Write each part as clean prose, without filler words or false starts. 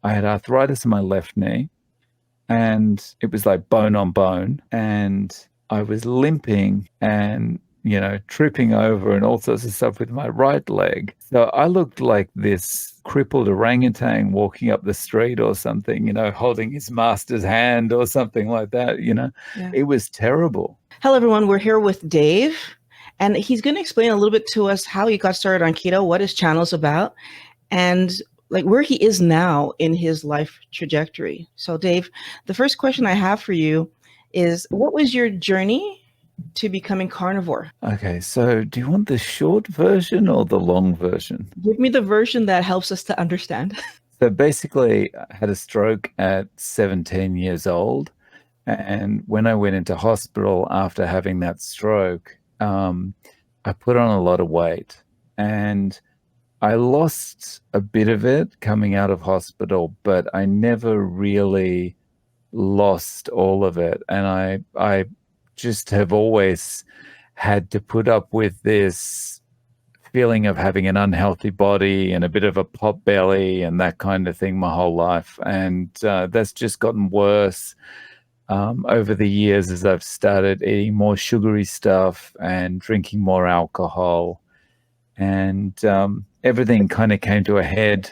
I had arthritis in my left knee, and it was like bone on bone, and I was limping and tripping over and all sorts of stuff with my right leg. So I looked like this crippled orangutan walking up the street or something, holding his master's hand or something like that. Yeah. It was terrible. Hello, everyone. We're here with Dave, and he's going to explain a little bit to us how he got started on keto, what his channel is about, and like where he is now in his life trajectory. So, Dave, the first question I have for you is, what was your journey to becoming carnivore? Okay, so do you want the short version or the long version? Give me the version that helps us to understand. So basically, I had a stroke at 17 years old. And when I went into hospital after having that stroke, I put on a lot of weight. And I lost a bit of it coming out of hospital, but I never really lost all of it. And I just have always had to put up with this feeling of having an unhealthy body and a bit of a pot belly and that kind of thing my whole life. And that's just gotten worse over the years as I've started eating more sugary stuff and drinking more alcohol. And everything kind of came to a head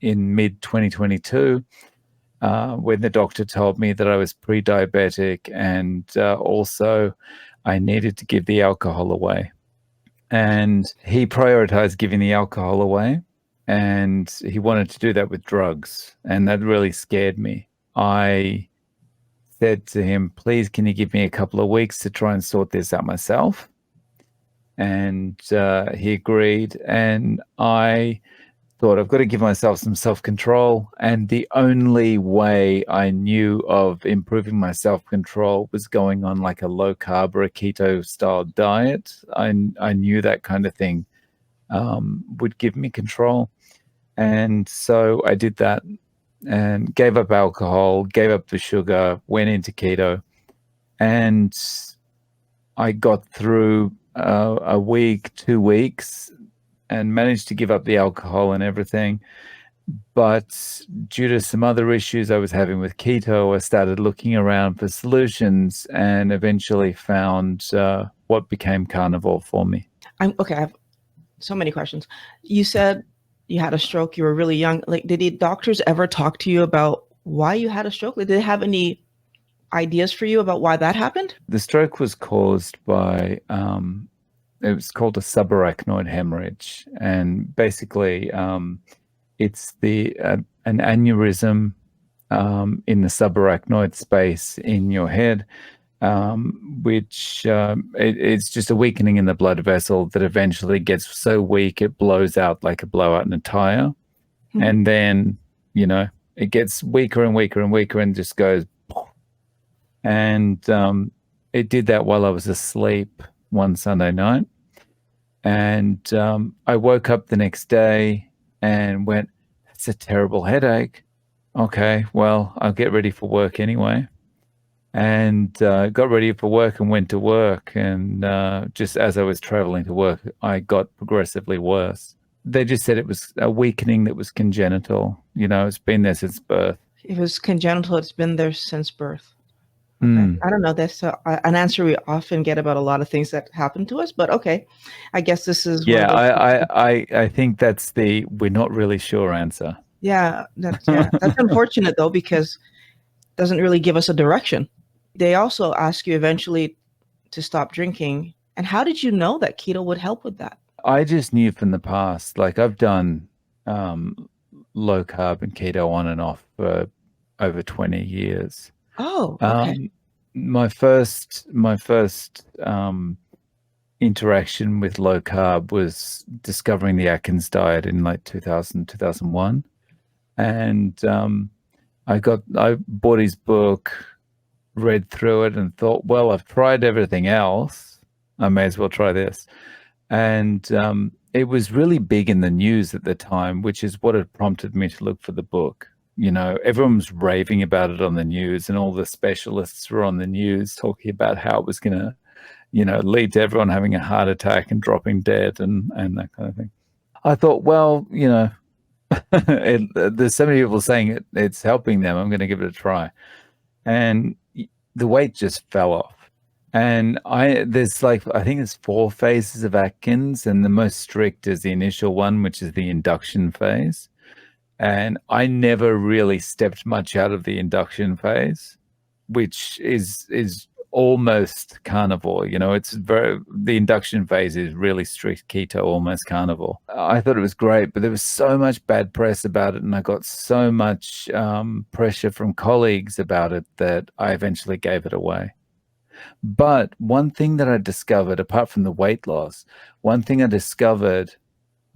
in mid 2022 when the doctor told me that I was pre-diabetic, and also I needed to give the alcohol away. And he prioritized giving the alcohol away, and he wanted to do that with drugs. And that really scared me. I said to him, please, can you give me a couple of weeks to try and sort this out myself? And he agreed. And I thought, I've got to give myself some self-control. And the only way I knew of improving my self-control was going on like a low-carb or a keto-style diet. I knew that kind of thing would give me control. And so I did that and gave up alcohol, gave up the sugar, went into keto. And I got through a week, 2 weeks, and managed to give up the alcohol and everything. But due to some other issues I was having with keto, I started looking around for solutions and eventually found what became Carnivore for me. Okay, I have so many questions. You said you had a stroke, you were really young. Like, did the doctors ever talk to you about why you had a stroke? Like, did they have any ideas for you about why that happened? The stroke was caused by it was called a subarachnoid hemorrhage, and basically it's an aneurysm in the subarachnoid space in your head, which it's just a weakening in the blood vessel that eventually gets so weak it blows out like a blowout in a tire. Hmm. And then it gets weaker and weaker and weaker and just goes. And it did that while I was asleep one Sunday night. And I woke up the next day and went, it's a terrible headache. Okay, well, I'll get ready for work anyway. And got ready for work and went to work. And just as I was traveling to work, I got progressively worse. They just said it was a weakening that was congenital. It's been there since birth. It was congenital. It's been there since birth. Okay. I don't know. That's an answer we often get about a lot of things that happen to us, but okay. I guess this is one of those. I think that's the we're not really sure answer. Yeah, that's unfortunate though, because it doesn't really give us a direction. They also ask you eventually to stop drinking. And how did you know that keto would help with that? I just knew from the past. Like, I've done low carb and keto on and off for over 20 years. Oh, okay. My first interaction with low carb was discovering the Atkins diet in like 2000, 2001. And I bought his book, read through it and thought, well, I've tried everything else. I may as well try this. And it was really big in the news at the time, which is what had prompted me to look for the book. Everyone was raving about it on the news, and all the specialists were on the news talking about how it was going to, lead to everyone having a heart attack and dropping dead and that kind of thing. I thought, well, There's so many people saying it's helping them. I'm going to give it a try. And the weight just fell off. And there's like, I think there's 4 phases of Atkins, and the most strict is the initial one, which is the induction phase. And I never really stepped much out of the induction phase, which is almost carnivore. The induction phase is really strict keto, almost carnivore. I thought it was great, but there was so much bad press about it, and I got so much pressure from colleagues about it that I eventually gave it away. But one thing that I discovered, apart from the weight loss, one thing I discovered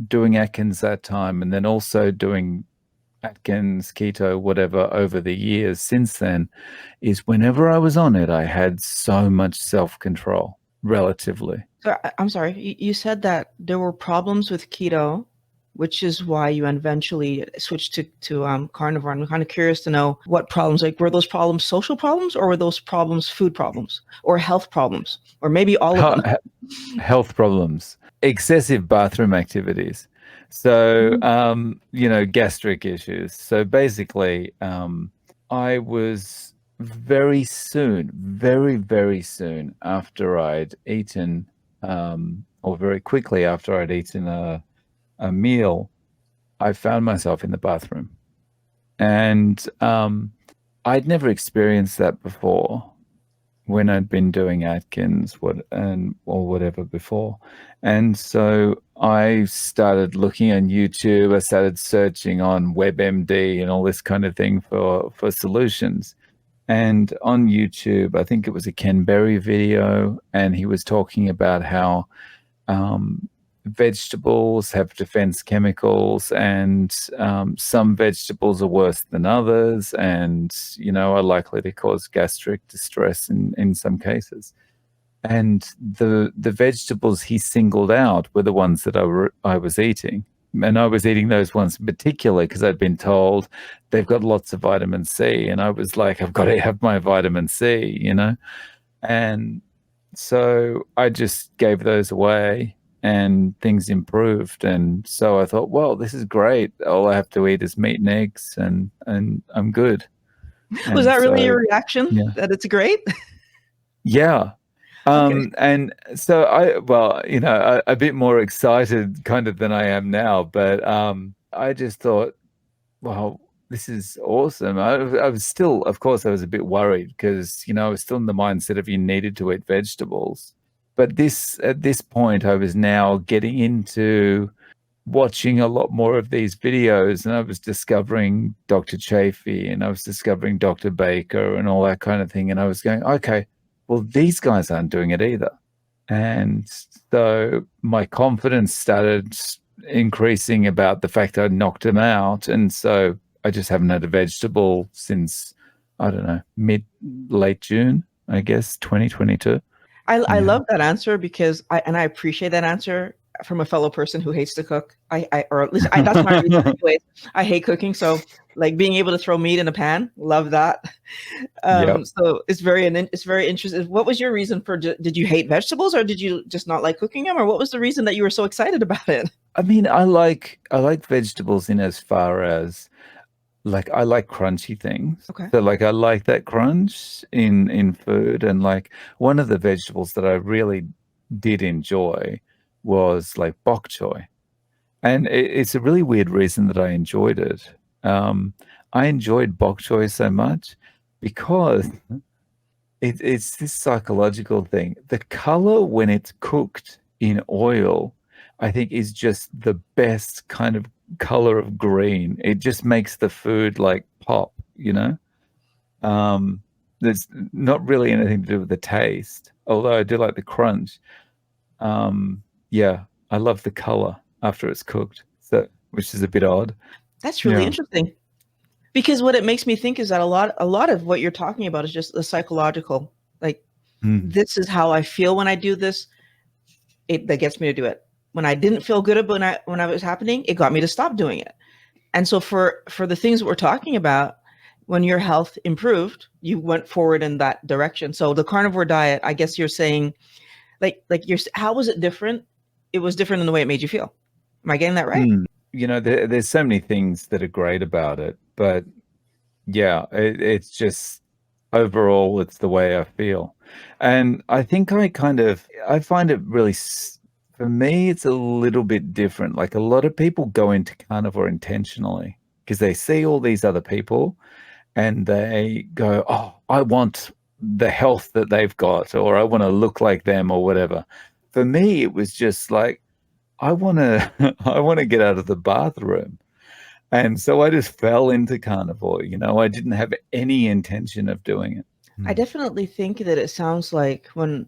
doing Atkins that time, and then also doing Atkins, keto, whatever, over the years since then, is whenever I was on it, I had so much self-control, relatively. So I'm sorry, you said that there were problems with keto, which is why you eventually switched to carnivore. I'm kind of curious to know what problems, like were those problems social problems, or were those problems food problems or health problems, or maybe all of them? Health problems, excessive bathroom activities. So, gastric issues. So basically, I was very soon, very, very soon after I'd eaten, or very quickly after I'd eaten a meal, I found myself in the bathroom. And I'd never experienced that before when I'd been doing Atkins or whatever before. And so I started looking on YouTube. I started searching on WebMD and all this kind of thing for solutions. And on YouTube, I think it was a Ken Berry video, and he was talking about how vegetables have defense chemicals, and some vegetables are worse than others, and are likely to cause gastric distress in some cases. And the vegetables he singled out were the ones that I was eating. And I was eating those ones in particular because I'd been told they've got lots of vitamin C. And I was like, I've got to have my vitamin C. And so I just gave those away, and things improved. And so I thought, well, this is great. All I have to eat is meat and eggs, and I'm good. Was And that really so, your reaction? yeah. That it's great? Yeah. Okay. And so a bit more excited kind of than I am now, but I just thought, well, this is awesome. I was still, of course, I was a bit worried because, I was still in the mindset of you needed to eat vegetables. But at this point, I was now getting into watching a lot more of these videos, and I was discovering Dr. Chafee, and I was discovering Dr. Baker and all that kind of thing. And I was going, okay, well, these guys aren't doing it either. And so my confidence started increasing about the fact I knocked them out. And so I just haven't had a vegetable since, I don't know, late June, I guess, 2022. I Yeah. love that answer because I appreciate that answer from a fellow person who hates to cook. Or at least that's my reason anyways. I hate cooking, so like being able to throw meat in a pan, love that. Yep. So it's very interesting. What was your reason for? Did you hate vegetables, or did you just not like cooking them, or what was the reason that you were so excited about it? I mean, I like vegetables in as far as, like, I like crunchy things. Okay. So like I like that crunch in food. And like one of the vegetables that I really did enjoy was like bok choy. And it's a really weird reason that I enjoyed it. I enjoyed bok choy so much because it's this psychological thing. The color when it's cooked in oil, I think, is just the best kind of color of green. It just makes the food like pop, There's not really anything to do with the taste, although I do like the crunch. Yeah, I love the color after it's cooked, so which is a bit odd. That's really Yeah. interesting. Because what it makes me think is that a lot of what you're talking about is just the psychological. Like, this is how I feel when I do this. That gets me to do it. When I didn't feel good about when I was happening, it got me to stop doing it. And so for the things that we're talking about, when your health improved, you went forward in that direction. So the carnivore diet, I guess you're saying, how was it different? It was different in the way it made you feel. Am I getting that right? there's so many things that are great about it, but yeah, it's just overall, it's the way I feel. And I think I find it really, for me, it's a little bit different. Like a lot of people go into carnivore intentionally because they see all these other people and they go, oh, I want the health that they've got, or I want to look like them, or whatever. For me, it was just like, I want to, I want to get out of the bathroom. And so I just fell into carnivore. I didn't have any intention of doing it. I Hmm. definitely think that it sounds like when,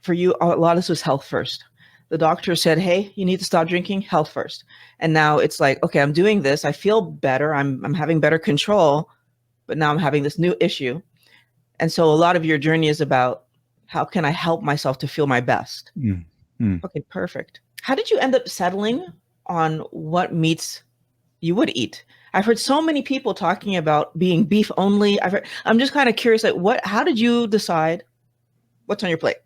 for you, a lot of this was health first. The doctor said, "Hey, you need to stop drinking. Health first." And now it's like, okay, I'm doing this. I feel better. I'm having better control, but now I'm having this new issue. And so a lot of your journey is about how can I help myself to feel my best. Mm. Mm. Okay, perfect. How did you end up settling on what meats you would eat? I've heard so many people talking about being beef only. I'm just kind of curious, like, how did you decide what's on your plate?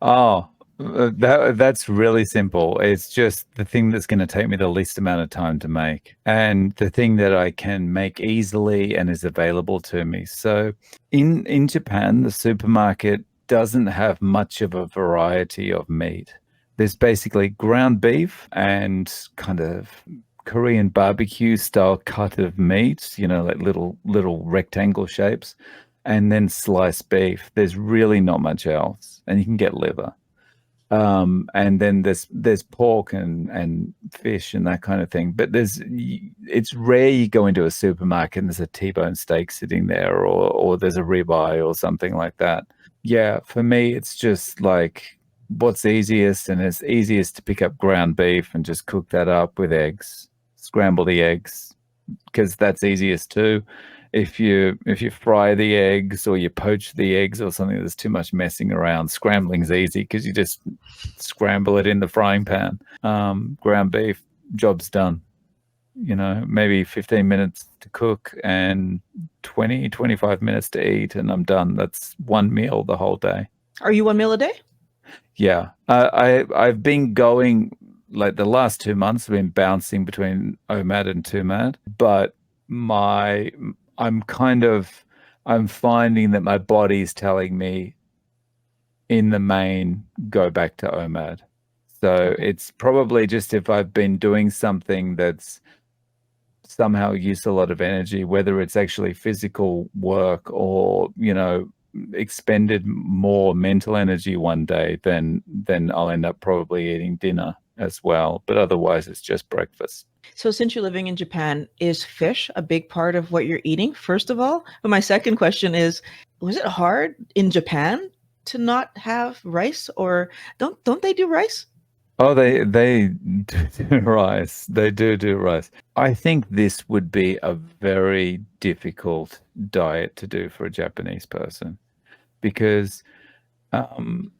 Oh, that's really simple. It's just the thing that's going to take me the least amount of time to make, and the thing that I can make easily and is available to me. So, in Japan, the supermarket doesn't have much of a variety of meat. There's basically ground beef and kind of Korean barbecue style cut of meat, like little rectangle shapes, and then sliced beef. There's really not much else, and you can get liver. And then there's pork and fish and that kind of thing. But it's rare you go into a supermarket and there's a T-bone steak sitting there, or there's a ribeye or something like that. Yeah, for me, it's just like what's easiest, and it's easiest to pick up ground beef and just cook that up with eggs, scramble the eggs, because that's easiest too. If you fry the eggs or you poach the eggs or something, there's too much messing around. Scrambling's easy because you just scramble it in the frying pan. Ground beef, job's done. Maybe 15 minutes to cook and 25 minutes to eat, and I'm done. That's one meal the whole day. Are you one meal a day? Yeah, I've been going like the last 2 months. I've been bouncing between OMAD and TUMAD, but my I'm kind of I'm finding that my body's telling me in the main go back to OMAD. So Okay. it's probably just if I've been doing something that's somehow used a lot of energy, whether it's actually physical work or, expended more mental energy one day, then I'll end up probably eating dinner as well. But otherwise, it's just breakfast. So since you're living in Japan, is fish a big part of what you're eating, first of all? But my second question is, was it hard in Japan to not have rice, or don't they do rice? Oh, they do rice. They do rice. I think this would be a very difficult diet to do for a Japanese person because um,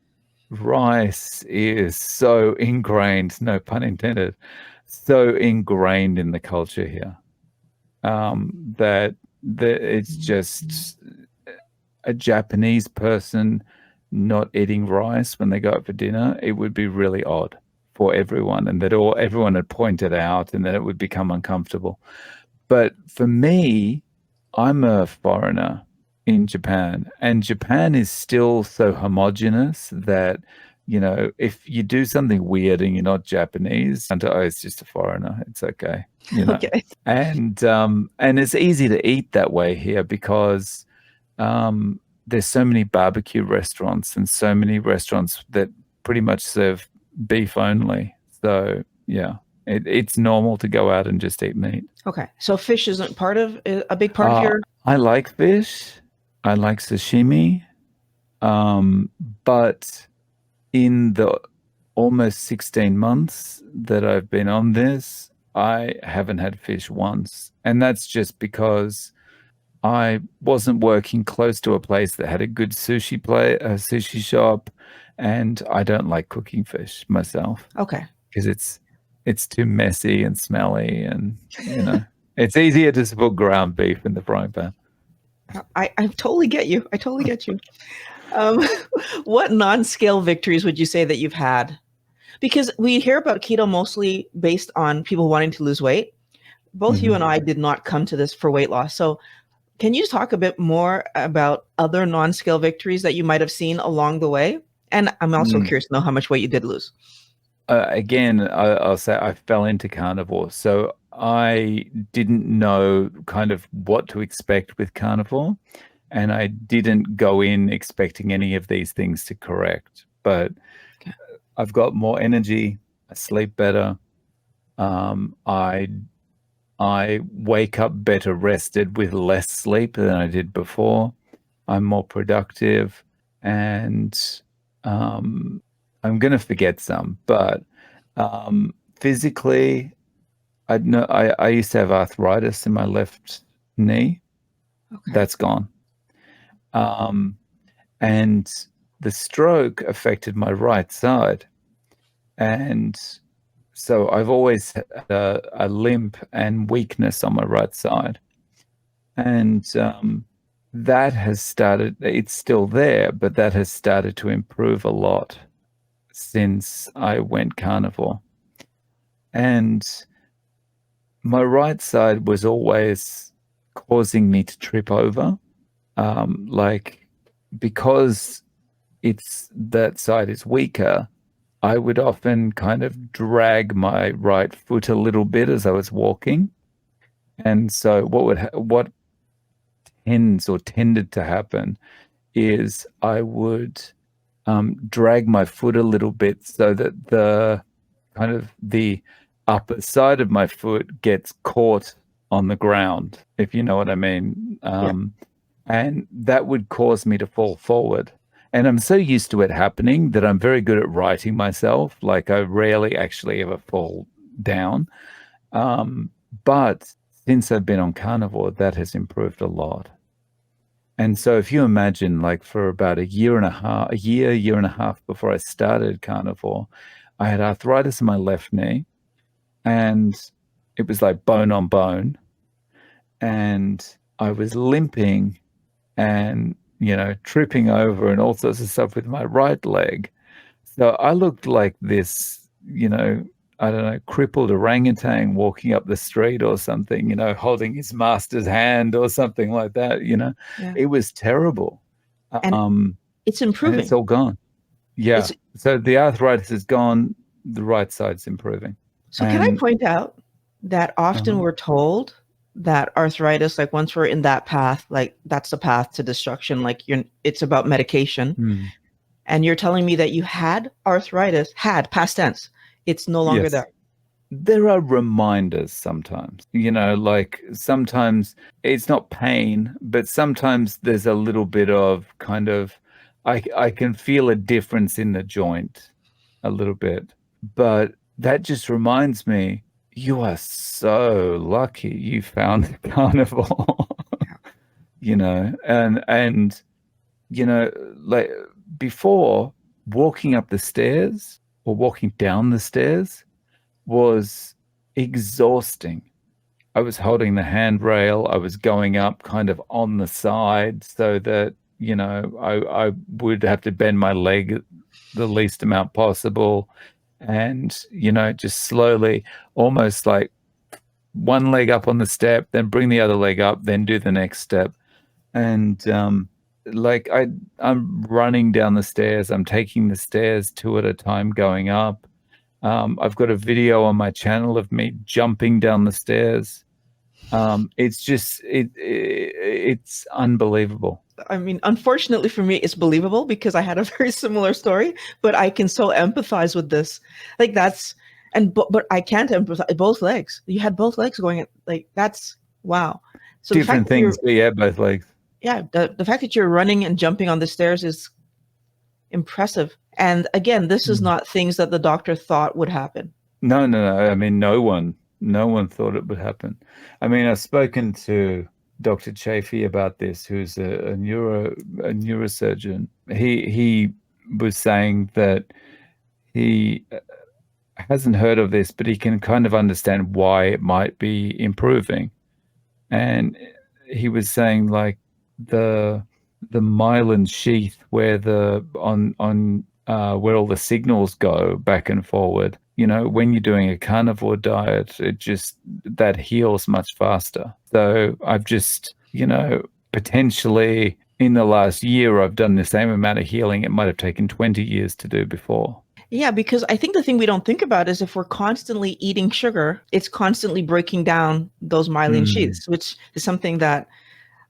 rice is so ingrained, no pun intended, so ingrained in the culture here, that it's just a Japanese person not eating rice when they go out for dinner. It would be really odd for everyone, and that everyone had pointed out, and that it would become uncomfortable. But for me, I'm a foreigner in Japan, and Japan is still so homogenous that, if you do something weird and you're not Japanese, and oh, it's just a foreigner, it's okay, you know. Okay. And it's easy to eat that way here because there's so many barbecue restaurants and so many restaurants that pretty much serve beef only. So yeah, it's normal to go out and just eat meat. Okay. So fish isn't a big part of your. I like fish. I like sashimi. Um, but in the almost 16 months that I've been on this, I haven't had fish once. And that's just because I wasn't working close to a place that had a good a sushi shop, and I don't like cooking fish myself Okay. because it's too messy and smelly, and it's easier to put ground beef in the frying pan. I totally get you. I totally get you. Um, what non-scale victories would you say that you've had? Because we hear about keto mostly based on people wanting to lose weight. Both you Hmm. and I did not come to this for weight loss. So can you talk a bit more about other non-scale victories that you might have seen along the way? And I'm also Mm. curious to know how much weight you did lose. Again, I'll say I fell into carnivore, so I didn't know kind of what to expect with carnivore, and I didn't go in expecting any of these things to correct. But Okay. I've got more energy, I sleep better, um, I I wake up better rested with less sleep than I did before. I'm more productive, and um, I'm going to forget some, but physically, I know I used to have arthritis in my left knee. Okay. That's gone. Um, and the stroke affected my right side. And so I've always had a limp and weakness on my right side. And that has started, it's still there, but that has started to improve a lot since I went carnivore. And my right side was always causing me to trip over. Like, because it's that side is weaker, I would often kind of drag my right foot a little bit as I was walking. And so what tends or tended to happen is I would drag my foot a little bit so that the kind of the upper side of my foot gets caught on the ground, if you know what I mean. Yeah. And that would cause me to fall forward. And I'm so used to it happening that I'm very good at righting myself. Like I rarely actually ever fall down. Um, but since I've been on carnivore, that has improved a lot. And so if you imagine, like for about a year and a half, year and a half before I started carnivore, I had arthritis in my left knee, and it was like bone on bone. And I was limping and, tripping over and all sorts of stuff with my right leg. So I looked like this, I don't know, crippled orangutan walking up the street or something, holding his master's hand or something like that. Yeah. It was terrible. And Um, it's and it's improving. all gone. Yeah. It's So the arthritis is gone, the right side's improving. so can I And point out that often uh we're told that arthritis, like once we're in that path, like that's the path to destruction, like it's about medication. hmm, And you're telling me that you had arthritis, had past tense. It's no longer yes. there. There are reminders sometimes, like sometimes it's not pain, but sometimes there's a little bit of kind of, I can feel a difference in the joint a little bit. But that just reminds me, you are so lucky you found the carnivore, Yeah. and like before, walking up the stairs or walking down the stairs was exhausting. I was holding the handrail. I was going up kind of on the side so that, I would have to bend my leg the least amount possible. And, just slowly, almost like one leg up on the step, then bring the other leg up, then do the next step. And like I'm running down the stairs. I'm taking the stairs two at a time going up. I've got a video on my channel of me jumping down the stairs. It's just it's unbelievable. I mean, unfortunately for me, it's believable because I had a very similar story, but I can so empathize with this. Like that's, but I can't empathize both legs. You had both legs going like that's wow. So the fact Different that you're, things, but yeah, both legs. yeah, the fact that you're running and jumping on the stairs is impressive. And again, this is Mm. not things that the doctor thought would happen. No, no, no. I mean, no one thought it would happen. I mean, I've spoken to Dr. Chafee about this, who's a neurosurgeon. He was saying that he hasn't heard of this, but he can kind of understand why it might be improving. And he was saying like the the myelin sheath where the on where all the signals go back and forward. When you're doing a carnivore diet, that heals much faster. So I've just, potentially in the last year, I've done the same amount of healing it might have taken 20 years to do before. Yeah, because I think the thing we don't think about is if we're constantly eating sugar, it's constantly breaking down those myelin sheaths, which is something that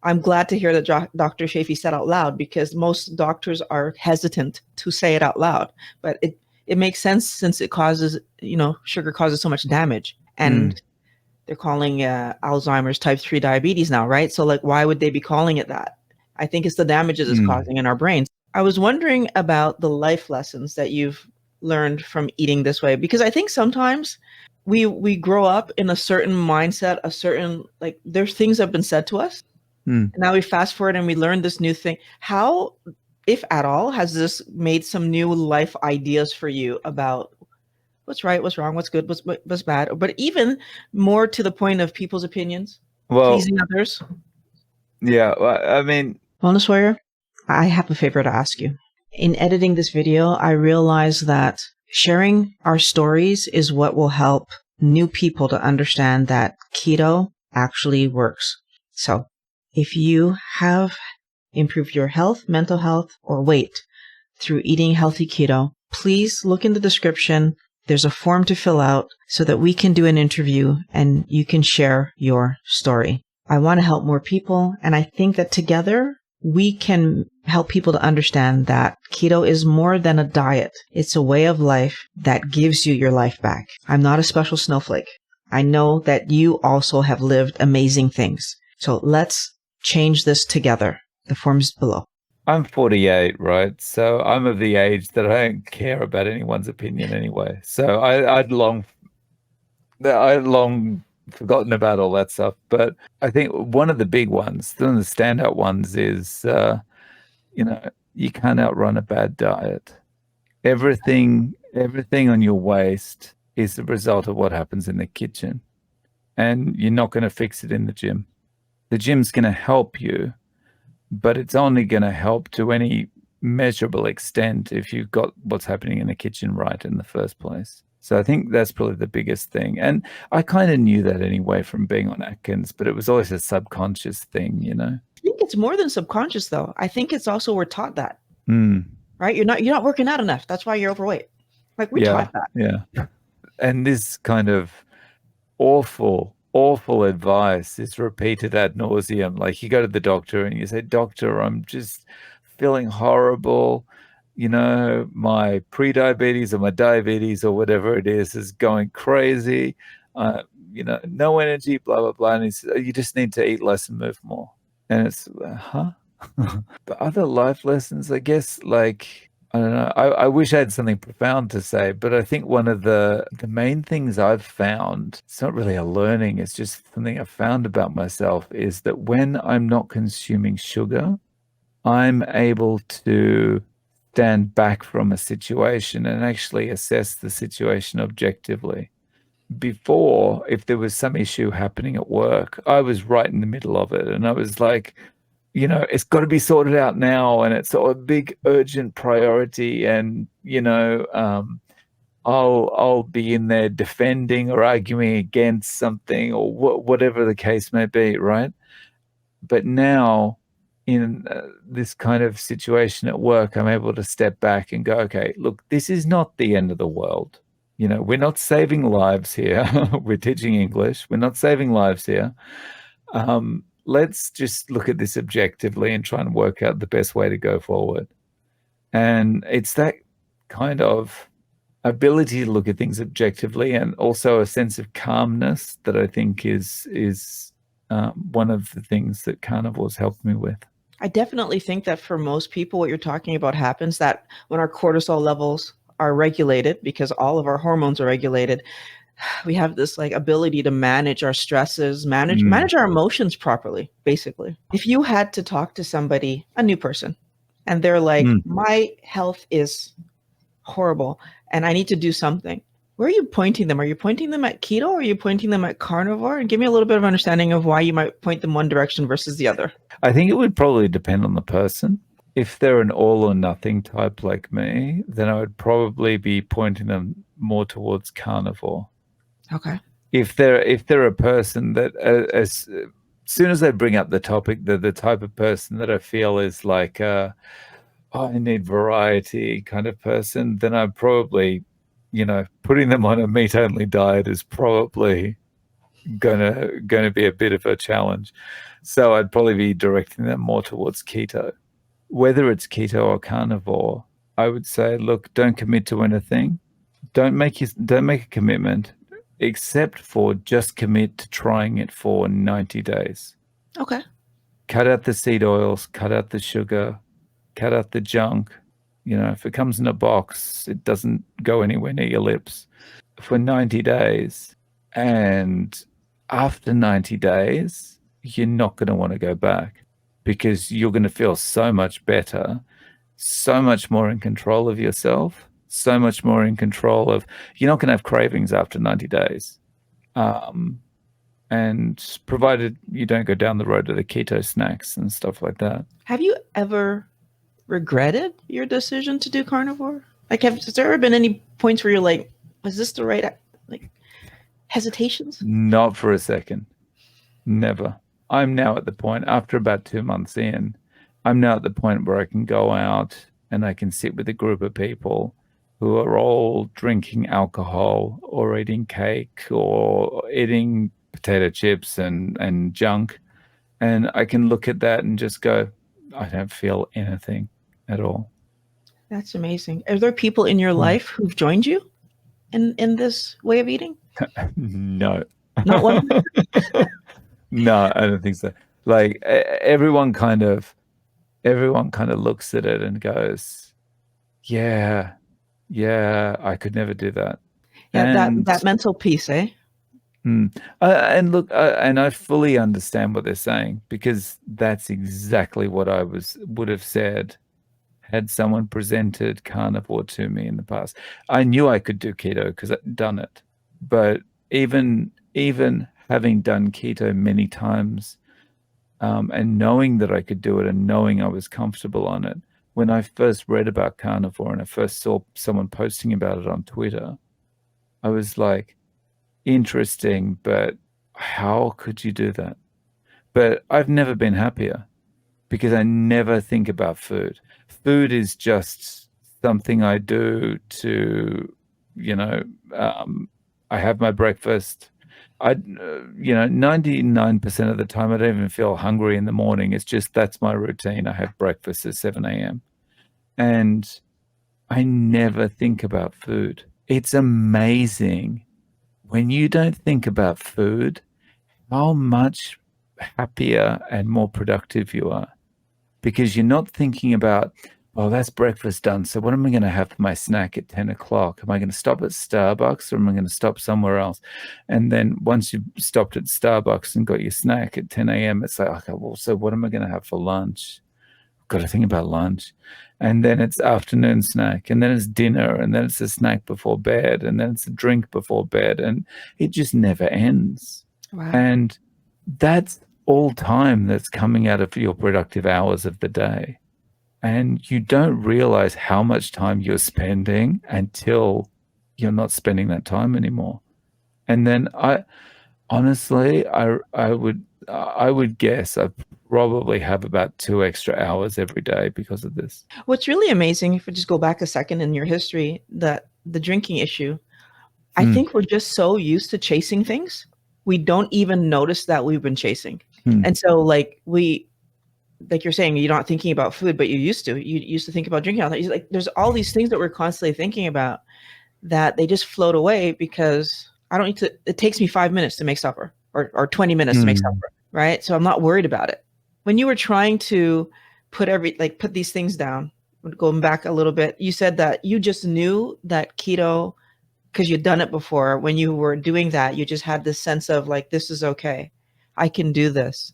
I'm glad to hear that Dr. Shafee said out loud, because most doctors are hesitant to say it out loud. But it makes sense, since it causes, sugar causes so much damage. And they're calling Alzheimer's type 3 diabetes now, right? So like, why would they be calling it that? I think it's the damages it's causing in our brains. I was wondering about the life lessons that you've learned from eating this way, because I think sometimes we grow up in a certain mindset, like there's things that have been said to us. And now we fast forward and we learn this new thing. How, if at all, has this made some new life ideas for you about what's right, what's wrong, what's good, what's bad, but even more to the point of people's opinions, pleasing others? Yeah, I mean, Wellness Warrior, I have a favor to ask you. In editing this video, I realized that sharing our stories is what will help new people to understand that keto actually works. So if you have improved your health, mental health, or weight through eating healthy keto, please look in the description. There's a form to fill out so that we can do an interview and you can share your story. I want to help more people, and I think that together we can help people to understand that keto is more than a diet. It's a way of life that gives you your life back. I'm not a special snowflake. I know that you also have lived amazing things. So let's change this together. The form is below. I'm 48, right? So I'm of the age that I don't care about anyone's opinion anyway. So I'd long forgotten about all that stuff. But I think one of the big ones, one of the standout ones, is you can't outrun a bad diet. Everything on your waist is the result of what happens in the kitchen, and you're not going to fix it in the gym. The gym's going to help you, but it's only going to help to any measurable extent if you've got what's happening in the kitchen right in the first place. So I think that's probably the biggest thing. And I kind of knew that anyway from being on Atkins, but it was always a subconscious thing, I think it's more than subconscious, though. I think it's also we're taught that. Right? You're not working out enough. That's why you're overweight. Like we taught that. Yeah. And this kind of awful advice is repeated ad nauseum. Like you go to the doctor and you say, "Doctor, I'm just feeling horrible. My pre-diabetes or my diabetes or whatever it is going crazy. No energy, blah, blah, blah." And he says, "You just need to eat less and move more." And it's, huh? But other life lessons, I guess, like, I don't know. I wish I had something profound to say, but I think one of the main things I've found, it's not really a learning, it's just something I've found about myself, is that when I'm not consuming sugar, I'm able to stand back from a situation and actually assess the situation objectively. Before, if there was some issue happening at work, I was right in the middle of it, and I was like, it's got to be sorted out now, and it's a big urgent priority, and I'll be in there defending or arguing against something or whatever the case may be, right? But now in this kind of situation at work, I'm able to step back and go, okay, look, this is not the end of the world. We're not saving lives here. We're teaching English. We're not saving lives here. Let's just look at this objectively and try and work out the best way to go forward. And it's that kind of ability to look at things objectively, and also a sense of calmness, that I think is one of the things that carnivores helped me with. I definitely think that for most people, what you're talking about happens that when our cortisol levels are regulated, because all of our hormones are regulated, we have this like ability to manage our stresses, manage our emotions properly, basically. If you had to talk to somebody, a new person, and they're like, my health is horrible and I need to do something, where are you pointing them? Are you pointing them at keto, or are you pointing them at carnivore? And give me a little bit of understanding of why you might point them one direction versus the other. I think it would probably depend on the person. if they're an all or nothing type like me, then I would probably be pointing them more towards carnivore. Okay. If they're a person that as soon as they bring up the topic, they're the type of person that I feel is like oh, I need variety kind of person, then I'm probably, putting them on a meat only diet is probably gonna be a bit of a challenge. So I'd probably be directing them more towards keto. Whether it's keto or carnivore, I would say, look, don't commit to anything. Don't make a commitment, except for just commit to trying it for 90 days. Okay. Cut out the seed oils, cut out the sugar, cut out the junk. If it comes in a box, it doesn't go anywhere near your lips for 90 days. And after 90 days, you're not going to want to go back because you're going to feel so much better, so much more in control of yourself, so much more in control of, you're not going to have cravings after 90 days. And provided you don't go down the road of the keto snacks and stuff like that. Have you ever regretted your decision to do carnivore? Like, has there ever been any points where you're like, was this the right, like, hesitations? Not for a second. Never. I'm now at the point, after about 2 months in, I'm now at the point where I can go out and I can sit with a group of people who are all drinking alcohol or eating cake or eating potato chips and junk. And I can look at that and just go, I don't feel anything at all. That's amazing. Are there people in your life who've joined you in this way of eating? No. Not one? No, I don't think so. Like everyone kind of looks at it and goes, yeah, I could never do that. Yeah, And that mental piece, eh? and look, and I fully understand what they're saying because that's exactly what I would have said had someone presented carnivore to me in the past. I knew I could do keto because I'd done it, but even having done keto many times, and knowing that I could do it and knowing I was comfortable on it, when I first read about carnivore and I first saw someone posting about it on Twitter, I was like, interesting, but how could you do that? But I've never been happier because I never think about food. Food is just something I do to, I have my breakfast. 99% of the time, I don't even feel hungry in the morning. It's just that's my routine. I have breakfast at 7 a.m. And I never think about food. It's amazing when you don't think about food, how much happier and more productive you are. Because you're not thinking about, well, that's breakfast done. So what am I going to have for my snack at 10 o'clock? Am I going to stop at Starbucks or am I going to stop somewhere else? And then once you've stopped at Starbucks and got your snack at 10 a.m., it's like, okay, well, so what am I going to have for lunch? Got to think about lunch. And then it's afternoon snack, and then it's dinner, and then it's a snack before bed, and then it's a drink before bed, and it just never ends. Wow. And that's all time that's coming out of your productive hours of the day. And you don't realize how much time you're spending until you're not spending that time anymore. And then I would guess I probably have about 2 extra hours every day because of this. What's really amazing, if we just go back a second in your history, that the drinking issue, I think we're just so used to chasing things, we don't even notice that we've been chasing. And so like you're saying, you're not thinking about food, but you used to. You used to think about drinking all that. Like there's all these things that we're constantly thinking about that they just float away because it takes me 5 minutes to make supper or 20 minutes to make supper, right? So I'm not worried about it. When you were trying to put these things down, going back a little bit, you said that you just knew that keto, because you'd done it before. When you were doing that, you just had this sense of like, this is okay. I can do this.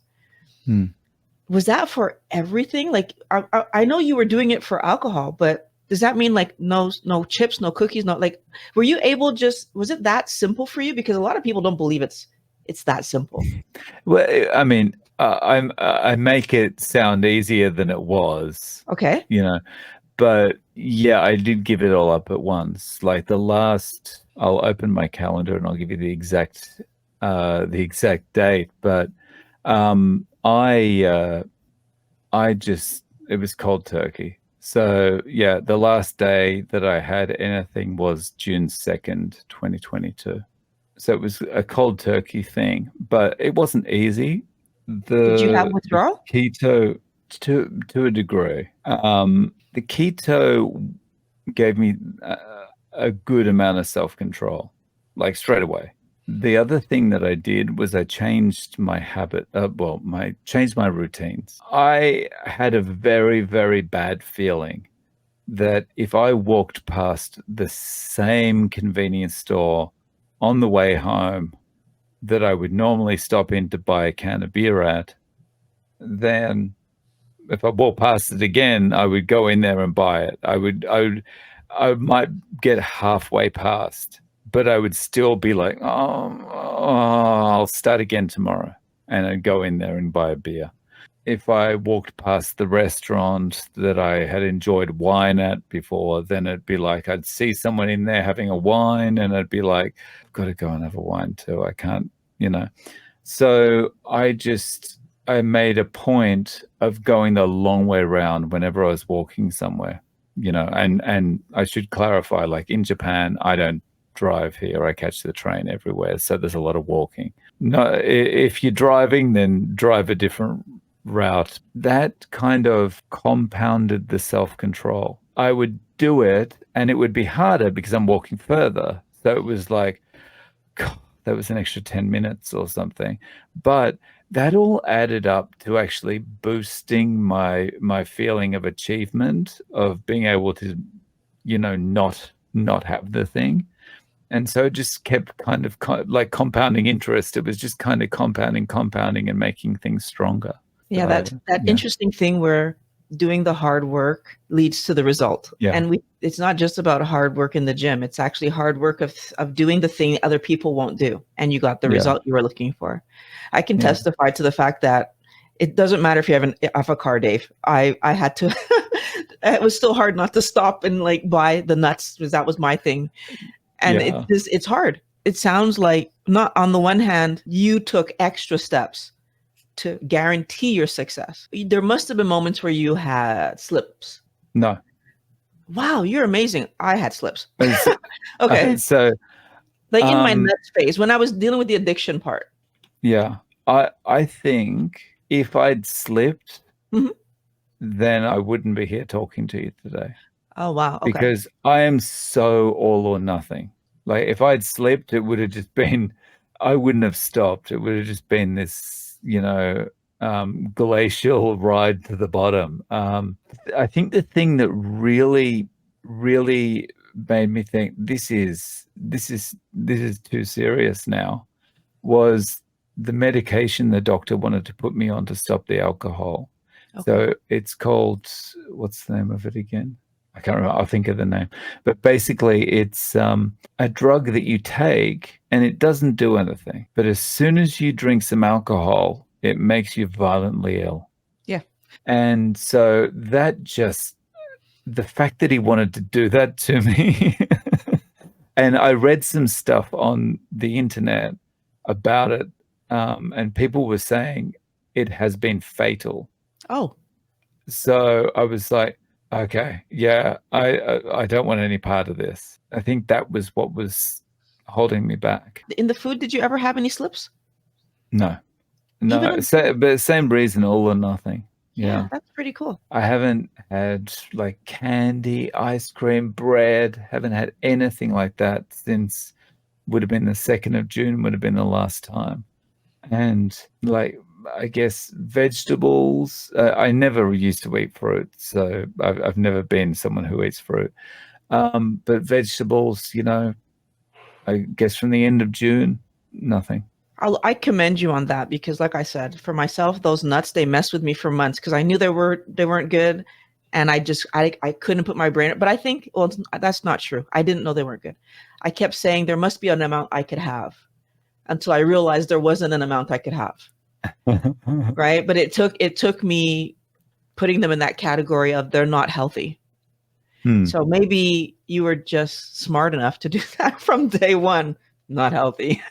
Was that for everything? Like, I know you were doing it for alcohol, but does that mean like no chips, no cookies, no, like, were you able was it that simple for you? Because a lot of people don't believe it's that simple. Well, I mean, I make it sound easier than it was, Okay. you know. But yeah, I did give it all up at once. Like the last, I'll open my calendar and I'll give you the exact date. But um, I uh, I just it was cold turkey. So yeah, the last day that I had anything was June 2nd, 2022. So it was a cold turkey thing, but it wasn't easy. Did you have The withdrawal? keto to a degree. The keto gave me a good amount of self-control, like straight away. The other thing that I did was I changed my habit. Well, my changed my routines. I had a very, very bad feeling that if I walked past the same convenience store on the way home that I would normally stop in to buy a can of beer at, then if I walked past it again, I would go in there and buy it. I might get halfway past, but I would still be like, I'll start again tomorrow. And I'd go in there and buy a beer. If I walked past the restaurant that I had enjoyed wine at before, then it'd be like I'd see someone in there having a wine, and I'd be like, I've got to go and have a wine too. I can't, you know. So I made a point of going the long way around whenever I was walking somewhere, and I should clarify, like in Japan, I don't drive here. I catch the train everywhere. So there's a lot of walking. No, if you're driving, then drive a different route. That kind of compounded the self-control. I would do it and it would be harder because I'm walking further. So it was like, God, that was an extra 10 minutes or something. But that all added up to actually boosting my feeling of achievement, of being able to, not have the thing. And so it just kept kind of like compounding interest. It was just kind of compounding and making things stronger. Yeah, that's that Yeah, interesting thing where doing the hard work leads to the result. yeah, And it's not just about hard work in the gym. It's actually hard work of doing the thing other people won't do. And you got the yeah, result you were looking for. I can yeah, testify to the fact that it doesn't matter if you have a car, Dave. I had to it was still hard not to stop and like buy the nuts because that was my thing. And yeah. it's hard. It sounds like, not on the one hand, you took extra steps to guarantee your success. There must have been moments where you had slips. No. Wow, you're amazing. I had slips. It's, Okay. so Like in my um, nuts phase, when I was dealing with the addiction part. yeah, I think if I'd slipped, Mhm. then I wouldn't be here talking to you today, Oh, wow. Okay. because I am so all or nothing. Like if I'd slipped, it would have just been, I wouldn't have stopped. It would have just been this, glacial ride to the bottom. I think the thing that really, really made me think this is too serious now was the medication the doctor wanted to put me on to stop the alcohol. Okay. So it's called, what's the name of it again? I can't remember. I'll think of the name. But basically, it's a drug that you take and it doesn't do anything. But as soon as you drink some alcohol, it makes you violently ill. Yeah. And so the fact that he wanted to do that to me, and I read some stuff on the internet about it, and people were saying it has been fatal. Oh, So I was like, okay, yeah, I don't want any part of this. I think that was what was holding me back. in the food, did you ever have any slips? No, Even no, in, but same reason, all or nothing. yeah, Yeah, that's pretty cool. I haven't had like candy, ice cream, bread. Haven't had anything like that since would have been the 2nd of June. Would have been the last time. And like, I guess vegetables. I never used to eat fruit, so I've never been someone who eats fruit. But vegetables, I guess from the end of June, nothing. I commend you on that because, like I said, for myself, those nuts, they messed with me for months because I knew they weren't good, and I couldn't put my brain. But I think, well, that's not true. I didn't know they weren't good. I kept saying there must be an amount I could have until I realized there wasn't an amount I could have. right? But it took me putting them in that category of they're not healthy. Hmm. So maybe you were just smart enough to do that from day one. Not healthy.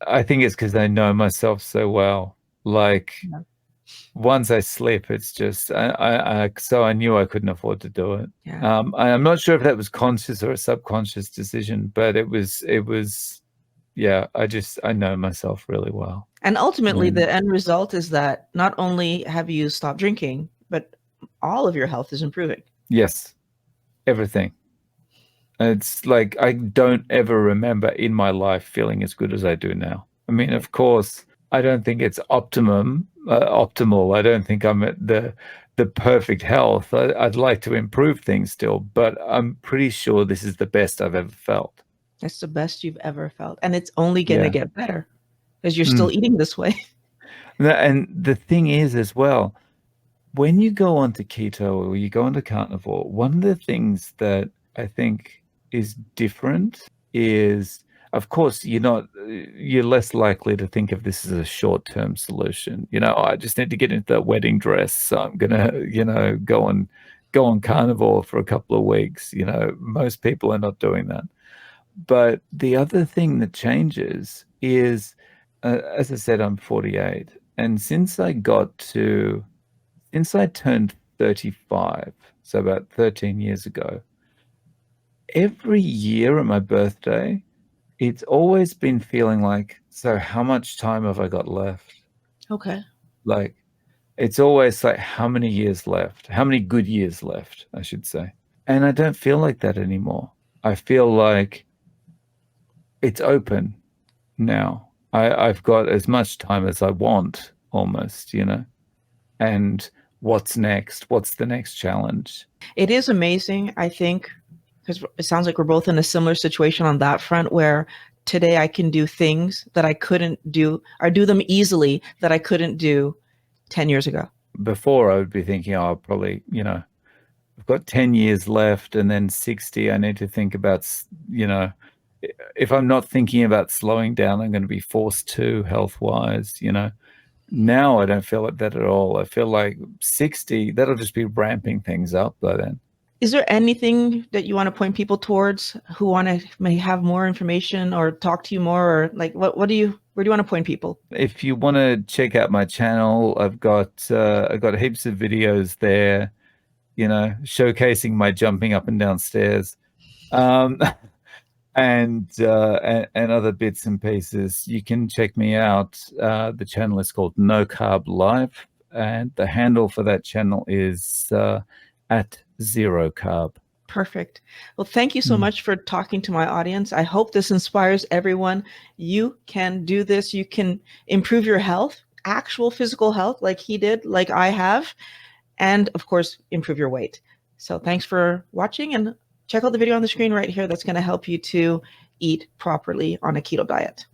I think it's because I know myself so well. Like Yeah. once I slip, it's just so I knew I couldn't afford to do it. Yeah. I'm not sure if that was conscious or a subconscious decision, but it was yeah, I know myself really well. And ultimately, And the end result is that not only have you stopped drinking, but all of your health is improving. yes, everything. It's like I don't ever remember in my life feeling as good as I do now. I mean, of course, I don't think it's optimal. I don't think I'm at the perfect health. I'd like to improve things still, but I'm pretty sure this is the best I've ever felt. That's the best you've ever felt. And it's only going to Yeah. get better because you're still Mm. eating this way. And the thing is, as well, when you go onto keto or you go onto carnivore, one of the things that I think is different is, of course, you're less likely to think of this as a short-term solution. I just need to get into that wedding dress, so I'm gonna, go on carnivore for a couple of weeks. Most people are not doing that. But the other thing that changes is, as I said, I'm 48, and since I turned 35, so about 13 years ago, every year at my birthday, it's always been feeling like, so how much time have I got left? Okay. Like, it's always like, how many years left? How many good years left, I should say. And I don't feel like that anymore. I feel like it's open now. I've got as much time as I want, almost. And what's next? What's the next challenge? It is amazing, I think, because it sounds like we're both in a similar situation on that front where today I can do things that I couldn't do or do them easily that I couldn't do 10 years ago. Before I would be thinking, oh, probably, I've got 10 years left and then 60. I need to think about, if I'm not thinking about slowing down, I'm going to be forced to health wise. Now I don't feel like that at all. I feel like 60, that'll just be ramping things up by then. Is there anything that you want to point people towards who want to may have more information or talk to you more, or like where do you want to point people? If you want to check out my channel, I've got heaps of videos there, showcasing my jumping up and down stairs. Um, and other bits and pieces. You can check me out. The channel is called No Carb Life, and the handle for that channel is at Zero Carb. Perfect. Well, thank you so Mm. much for talking to my audience. I hope this inspires everyone. You can do this. You can improve your health, actual physical health, like he did, like I have, and of course, improve your weight. So thanks for watching, and check out the video on the screen right here. That's going to help you to eat properly on a keto diet.